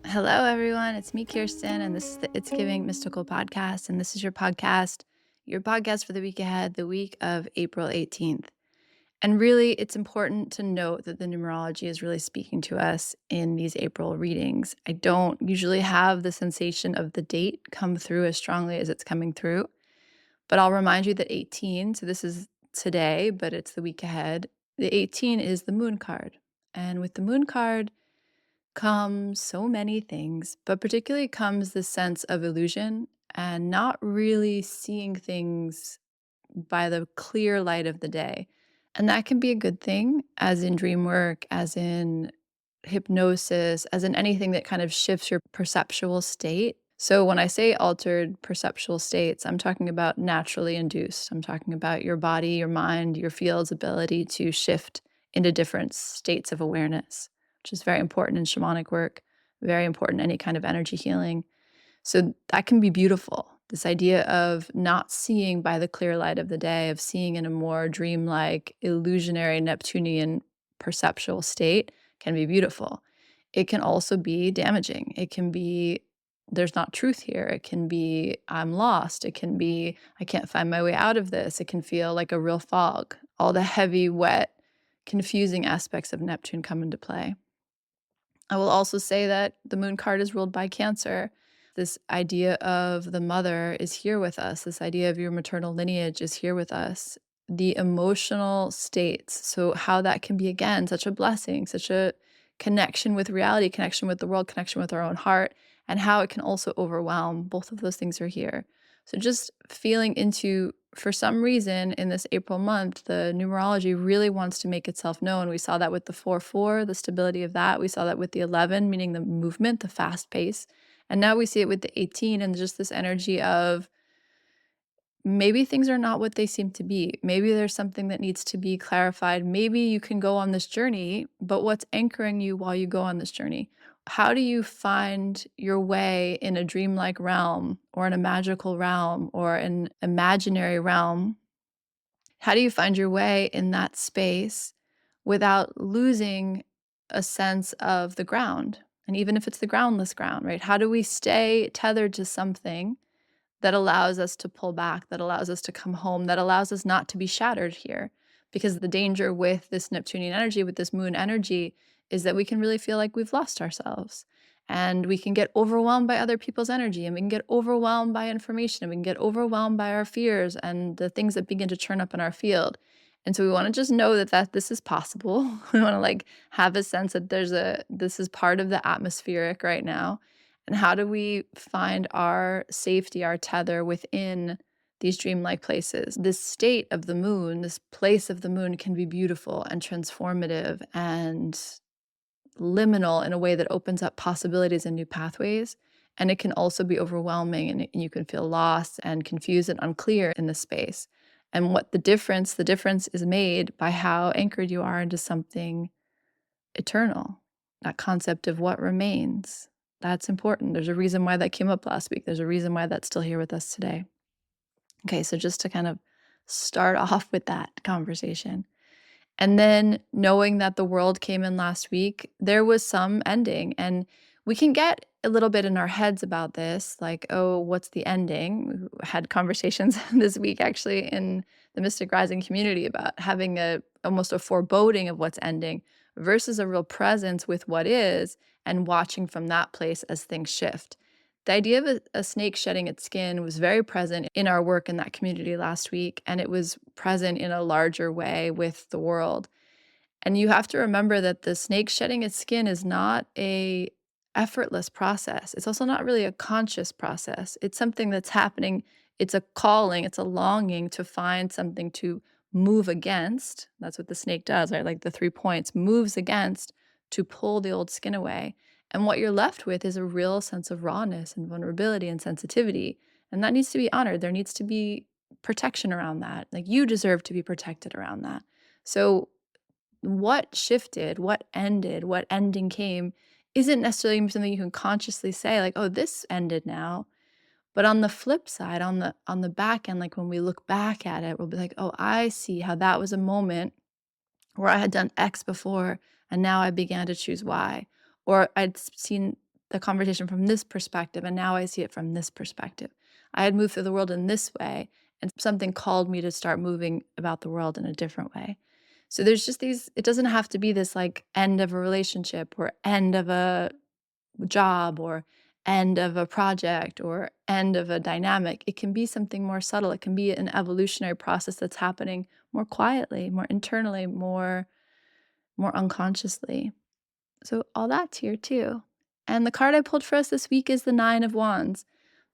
Hello, everyone. It's me, Kirsten, and this is the It's Giving Mystical podcast. And this is your podcast for the week ahead, the week of April 18th. And really, it's important to note that the numerology is really speaking to us in these April readings. I don't usually have the sensation of the date come through as strongly as it's coming through, but I'll remind you that 18, so this is today, but it's the week ahead. The 18 is the moon card. And with the moon card, comes so many things, but particularly comes this sense of illusion and not really seeing things by the clear light of the day. And that can be a good thing, as in dream work, as in hypnosis, as in anything that kind of shifts your perceptual state. So when I say altered perceptual states, I'm talking about naturally induced. I'm talking about your body, your mind, your field's ability to shift into different states of awareness, which is very important in shamanic work, very important in any kind of energy healing. So that can be beautiful. This idea of not seeing by the clear light of the day, of seeing in a more dreamlike, illusionary, Neptunian perceptual state can be beautiful. It can also be damaging. It can be, there's not truth here. It can be, I'm lost. It can be, I can't find my way out of this. It can feel like a real fog. All the heavy, wet, confusing aspects of Neptune come into play. I will also say that the moon card is ruled by Cancer. This idea of the mother is here with us. This idea of your maternal lineage is here with us. The emotional states. So, how that can be, again, such a blessing, such a connection with reality, connection with the world, connection with our own heart, and how it can also overwhelm. Both of those things are here. So, just feeling into, for some reason in this April month, the numerology really wants to make itself known. We saw that with the 4-4, the stability of that. We saw that with the 11, meaning the movement, the fast pace. And now we see it with the 18 and just this energy of maybe things are not what they seem to be. Maybe there's something that needs to be clarified. Maybe you can go on this journey, but what's anchoring you while you go on this journey? How do you find your way in a dreamlike realm or in a magical realm or an imaginary realm? How do you find your way in that space without losing a sense of the ground? And even if it's the groundless ground, right? How do we stay tethered to something that allows us to pull back, that allows us to come home, that allows us not to be shattered here? Because the danger with this Neptunian energy, with this moon energy, is that we can really feel like we've lost ourselves. And we can get overwhelmed by other people's energy, and we can get overwhelmed by information, and we can get overwhelmed by our fears and the things that begin to churn up in our field. And so we want to just know that this is possible. We want to have a sense that this is part of the atmospheric right now. And how do we find our safety, our tether within these dreamlike places? This state of the moon, this place of the moon can be beautiful and transformative and liminal in a way that opens up possibilities and new pathways. And it can also be overwhelming, and you can feel lost and confused and unclear in the space. And what the difference is made by how anchored you are into something eternal. That concept of what remains. That's important. There's a reason why that came up last week. There's a reason why that's still here with us today. Okay, so just to kind of start off with that conversation. And then knowing that the world came in last week, there was some ending. And we can get a little bit in our heads about this, like, oh, what's the ending? We had conversations this week actually in the Mystic Rising community about having almost a foreboding of what's ending versus a real presence with what is and watching from that place as things shift. The idea of a snake shedding its skin was very present in our work in that community last week, and it was present in a larger way with the world. And you have to remember that the snake shedding its skin is not a effortless process. It's also not really a conscious process. It's something that's happening. It's a calling, it's a longing to find something to move against. That's what the snake does, right? Like the 3 points, moves against to pull the old skin away. And what you're left with is a real sense of rawness and vulnerability and sensitivity. And that needs to be honored. There needs to be protection around that. Like you deserve to be protected around that. So what shifted, what ended, what ending came isn't necessarily something you can consciously say like, "Oh, this ended now." But on the flip side, on the back end, like when we look back at it, we'll be like, "Oh, I see how that was a moment where I had done X before and now I began to choose Y." Or I'd seen the conversation from this perspective, and now I see it from this perspective. I had moved through the world in this way, and something called me to start moving about the world in a different way. So there's just these, it doesn't have to be this like end of a relationship or end of a job or end of a project or end of a dynamic. It can be something more subtle. It can be an evolutionary process that's happening more quietly, more internally, more unconsciously. So all that's here too. And the card I pulled for us this week is the 9 of Wands.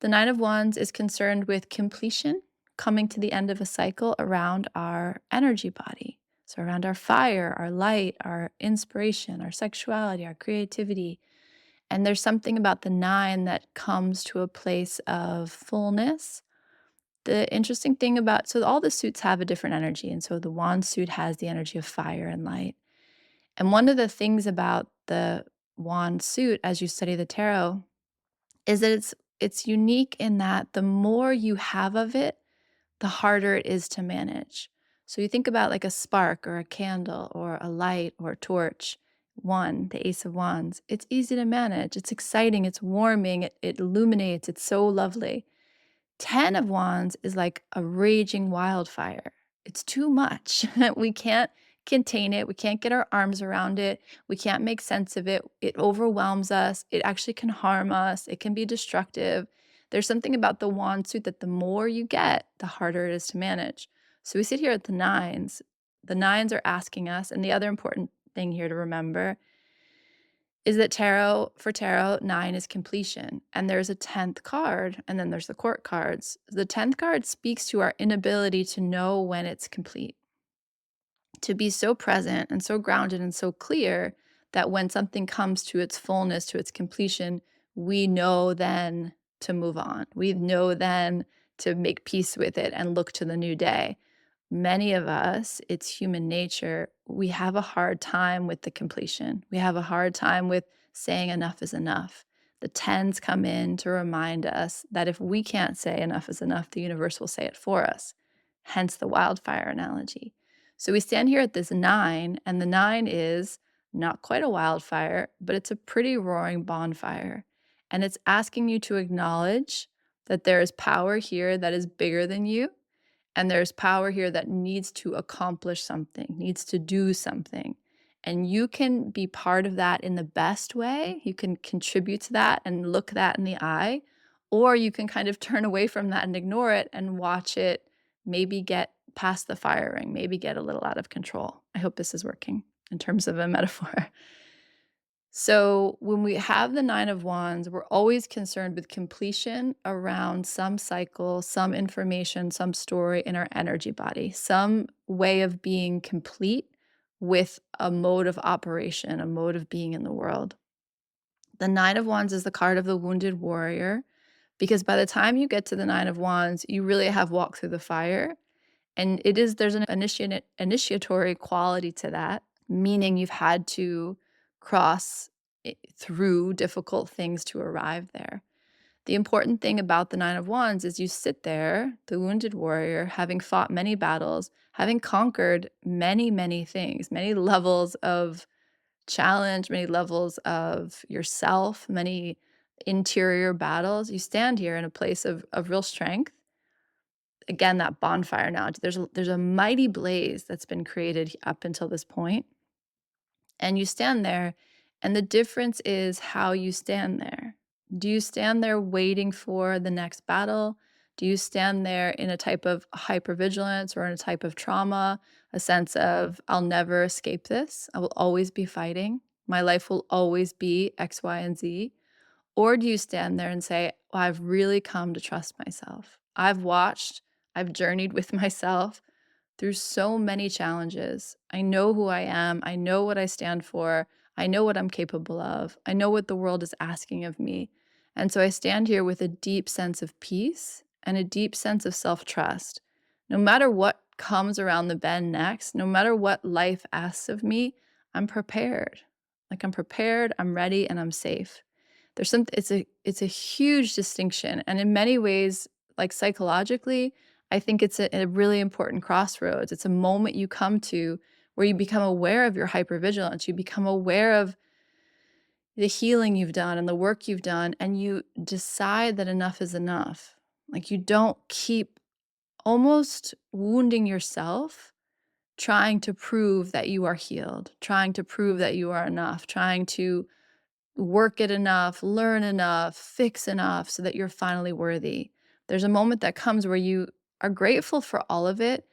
The 9 of Wands is concerned with completion, coming to the end of a cycle around our energy body. So around our fire, our light, our inspiration, our sexuality, our creativity. And there's something about the 9 that comes to a place of fullness. The interesting thing about, so all the suits have a different energy. And so the Wand suit has the energy of fire and light. And one of the things about the wand suit as you study the tarot is that it's unique in that the more you have of it, the harder it is to manage. So you think about like a spark or a candle or a light or a torch, one, the Ace of Wands. It's easy to manage. It's exciting. It's warming. It illuminates. It's so lovely. 10 of Wands is like a raging wildfire. It's too much. We can't contain it. We can't get our arms around it. We can't make sense of it. It overwhelms us. It actually can harm us. It can be destructive. There's something about the wand suit that the more you get, the harder it is to manage. So we sit here at the nines. The nines are asking us, and the other important thing here to remember is that tarot, 9 is completion, and there's a 10th card, and then there's the court cards. The 10th card speaks to our inability to know when it's complete, to be so present and so grounded and so clear that when something comes to its fullness, to its completion, we know then to move on. We know then to make peace with it and look to the new day. Many of us, it's human nature, we have a hard time with the completion. We have a hard time with saying enough is enough. The tens come in to remind us that if we can't say enough is enough, the universe will say it for us. Hence the wildfire analogy. So we stand here at this 9, and the 9 is not quite a wildfire, but it's a pretty roaring bonfire. And it's asking you to acknowledge that there is power here that is bigger than you, and there's power here that needs to accomplish something, needs to do something. And you can be part of that in the best way. You can contribute to that and look that in the eye, or you can kind of turn away from that and ignore it and watch it maybe get past the firing, maybe get a little out of control. I hope this is working in terms of a metaphor. So when we have the 9 of Wands, we're always concerned with completion around some cycle, some information, some story in our energy body, some way of being complete with a mode of operation, a mode of being in the world. The 9 of Wands is the card of the wounded warrior, because by the time you get to the 9 of Wands, you really have walked through the fire. And there's an initiatory quality to that, meaning you've had to cross through difficult things to arrive there. The important thing about the 9 of Wands is you sit there, the wounded warrior, having fought many battles, having conquered many, many things, many levels of challenge, many levels of yourself, many interior battles. You stand here in a place of real strength. Again, that bonfire analogy. There's a mighty blaze that's been created up until this point, and you stand there, and the difference is how you stand there. Do you stand there waiting for the next battle? Do you stand there in a type of hypervigilance or in a type of trauma, a sense of, I'll never escape this. I will always be fighting. My life will always be X, Y, and Z. Or do you stand there and say, well, I've really come to trust myself. I've journeyed with myself through so many challenges. I know who I am. I know what I stand for. I know what I'm capable of. I know what the world is asking of me. And so I stand here with a deep sense of peace and a deep sense of self-trust. No matter what comes around the bend next, no matter what life asks of me, I'm prepared. Like I'm prepared, I'm ready, and I'm safe. It's a huge distinction. And in many ways, like psychologically, I think it's a really important crossroads. It's a moment you come to where you become aware of your hypervigilance. You become aware of the healing you've done and the work you've done, and you decide that enough is enough. Like, you don't keep almost wounding yourself trying to prove that you are healed, trying to prove that you are enough, trying to work it enough, learn enough, fix enough so that you're finally worthy. There's a moment that comes where you are grateful for all of it,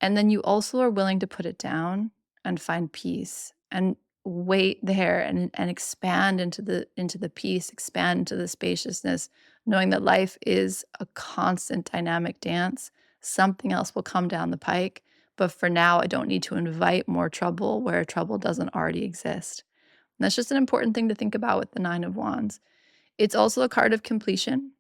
and then you also are willing to put it down and find peace and wait there and expand into the peace, expand into the spaciousness, knowing that life is a constant dynamic dance. Something else will come down the pike, but for now I don't need to invite more trouble where trouble doesn't already exist. And that's just an important thing to think about with the 9 of Wands. It's also a card of completion.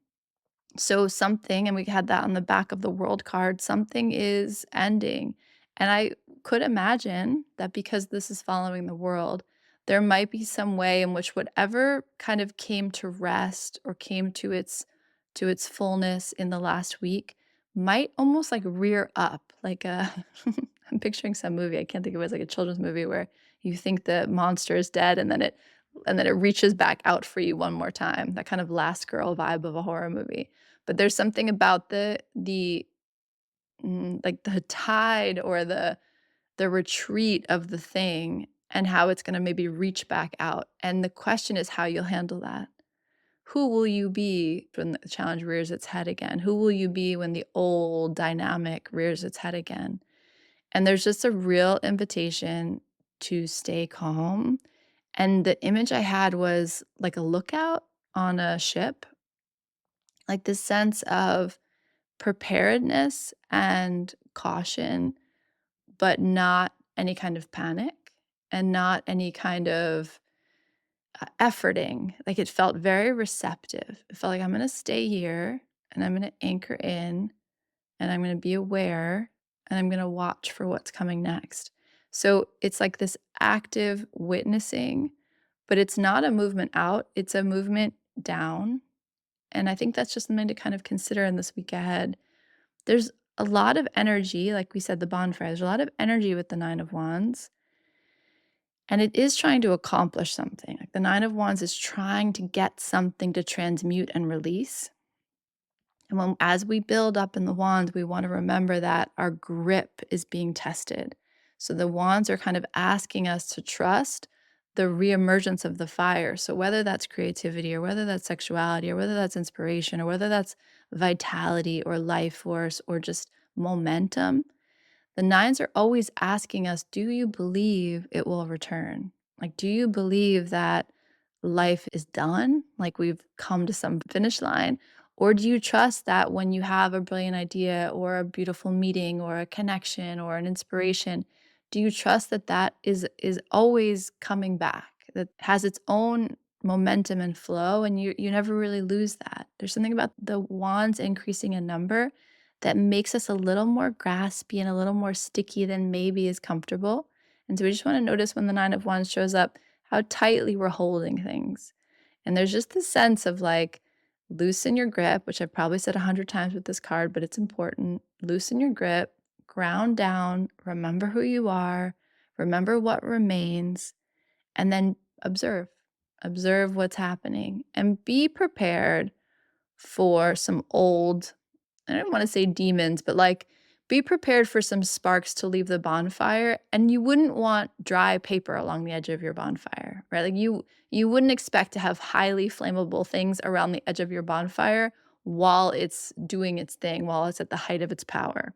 So something, and we had that on the back of the world card, something is ending. And I could imagine that because this is following the world, there might be some way in which whatever kind of came to rest or came to its fullness in the last week might almost like rear up like a I'm picturing some movie. I can't think of it as like a children's movie where you think the monster is dead and then it reaches back out for you one more time. That kind of last girl vibe of a horror movie. But there's something about like the tide or the retreat of the thing and how it's gonna maybe reach back out, and the question is how you'll handle that. Who will you be when the challenge rears its head again? Who will you be when the old dynamic rears its head again? And there's just a real invitation to stay calm, and the image I had was like a lookout on a ship, like this sense of preparedness and caution, but not any kind of panic and not any kind of efforting. Like it felt very receptive. It felt like I'm going to stay here and I'm going to anchor in and I'm going to be aware and I'm going to watch for what's coming next. So it's like this active witnessing, but it's not a movement out, it's a movement down. And I think that's just something to kind of consider in this week ahead. There's a lot of energy, like we said, the bonfire, there's a lot of energy with the 9 of Wands, and it is trying to accomplish something. Like the 9 of Wands is trying to get something to transmute and release. And as we build up in the wands, we want to remember that our grip is being tested. So the wands are kind of asking us to trust the reemergence of the fire. So whether that's creativity or whether that's sexuality or whether that's inspiration or whether that's vitality or life force or just momentum, the nines are always asking us, do you believe it will return? Like, do you believe that life is done? Like, we've come to some finish line? Or do you trust that when you have a brilliant idea or a beautiful meeting or a connection or an inspiration, do you trust that is always coming back, that has its own momentum and flow, and you never really lose that? There's something about the wands increasing in number that makes us a little more graspy and a little more sticky than maybe is comfortable. And so we just want to notice when the 9 of Wands shows up, how tightly we're holding things. And there's just this sense of like, loosen your grip, which I've probably said 100 times with this card, but it's important. Loosen your grip, ground down, remember who you are, remember what remains, and then observe. Observe what's happening and be prepared for some old, I don't want to say demons, but like be prepared for some sparks to leave the bonfire, and you wouldn't want dry paper along the edge of your bonfire, right? Like you wouldn't expect to have highly flammable things around the edge of your bonfire while it's doing its thing, while it's at the height of its power.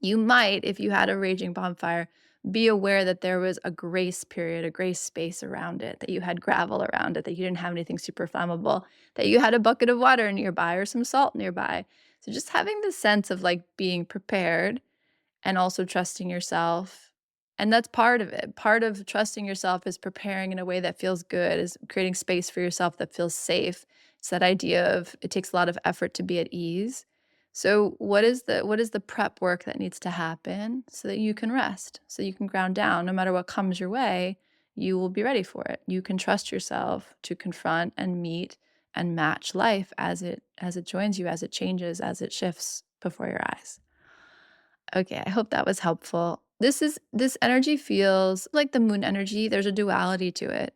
You might, if you had a raging bonfire, be aware that there was a grace period, a grace space around it, that you had gravel around it, that you didn't have anything super flammable, that you had a bucket of water nearby or some salt nearby. So just having the sense of like being prepared and also trusting yourself. And that's part of it. Part of trusting yourself is preparing in a way that feels good, is creating space for yourself that feels safe. It's that idea of it takes a lot of effort to be at ease. So what is the prep work that needs to happen so that you can rest, so you can ground down no matter what comes your way, you will be ready for it. You can trust yourself to confront and meet and match life as it joins you, as it changes, as it shifts before your eyes. Okay, I hope that was helpful. This energy feels like the moon energy. There's a duality to it.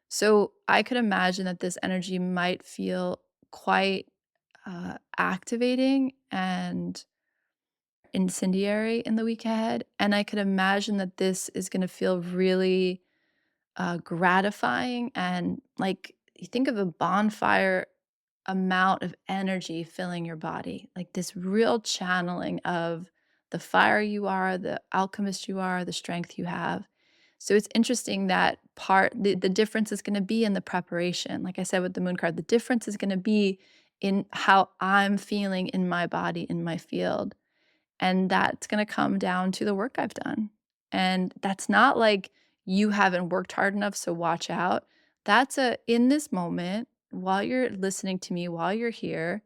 So I could imagine that this energy might feel quite activating and incendiary in the week ahead. And I could imagine that this is going to feel really gratifying and like you think of a bonfire amount of energy filling your body, like this real channeling of the fire you are, the alchemist you are, the strength you have. So it's interesting that the difference is going to be in the preparation. Like I said with the moon card, the difference is going to be in how I'm feeling in my body, in my field. And that's gonna come down to the work I've done. And that's not like you haven't worked hard enough, so watch out. That's a in this moment, while you're listening to me, while you're here,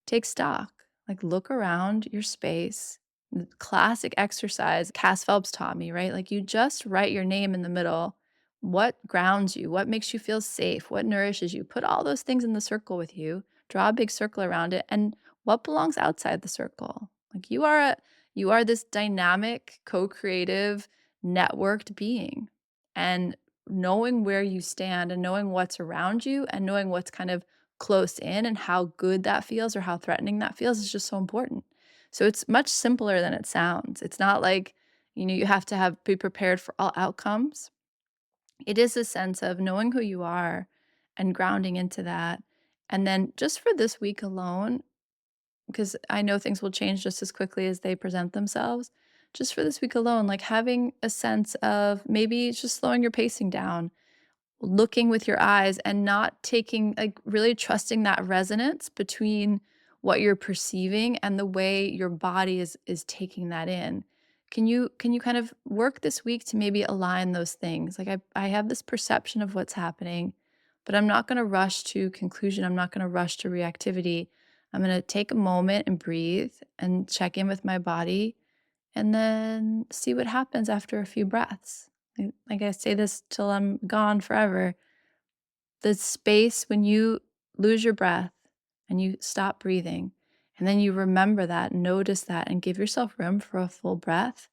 take stock. Like look around your space. Classic exercise Cass Phelps taught me, right? Like you just write your name in the middle. What grounds you? What makes you feel safe? What nourishes you? Put all those things in the circle with you. Draw a big circle around it. And what belongs outside the circle? Like you are this dynamic, co-creative, networked being. And knowing where you stand and knowing what's around you and knowing what's kind of close in and how good that feels or how threatening that feels is just so important. So it's much simpler than it sounds. It's not like, you have to be prepared for all outcomes. It is a sense of knowing who you are and grounding into that. And then just for this week alone, because I know things will change just as quickly as they present themselves. Just for this week alone, like having a sense of maybe just slowing your pacing down, looking with your eyes and not taking like really trusting that resonance between what you're perceiving and the way your body is taking that in. Can you kind of work this week to maybe align those things? Like I have this perception of what's happening, but I'm not going to rush to conclusion. I'm not going to rush to reactivity. I'm going to take a moment and breathe and check in with my body and then see what happens after a few breaths. Like I say this till I'm gone forever. The space when you lose your breath and you stop breathing, and then you remember that, notice that, and give yourself room for a full breath.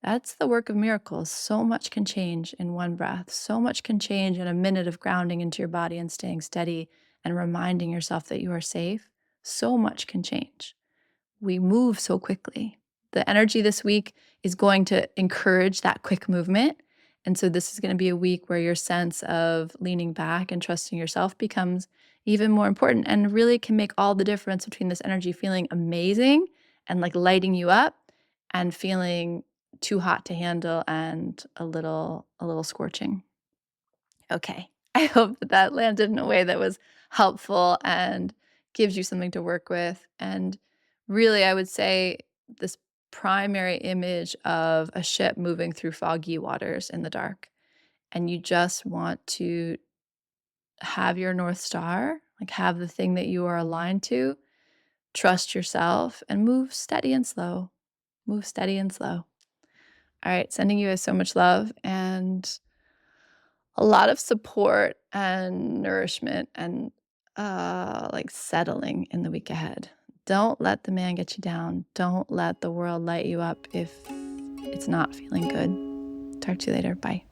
That's the work of miracles. So much can change in one breath. So much can change in a minute of grounding into your body and staying steady and reminding yourself that you are safe. So much can change. We move so quickly. The energy this week is going to encourage that quick movement. And so this is going to be a week where your sense of leaning back and trusting yourself becomes even more important and really can make all the difference between this energy feeling amazing and like lighting you up and feeling too hot to handle and a little scorching. Okay. I hope that that landed in a way that was helpful and gives you something to work with. And really, I would say this primary image of a ship moving through foggy waters in the dark. And you just want to have your North Star, like have the thing that you are aligned to, trust yourself, and move steady and slow. Move steady and slow. All right. Sending you so much love and a lot of support and nourishment and, like, settling in the week ahead. Don't let the man get you down. Don't let the world light you up if it's not feeling good. Talk to you later. Bye.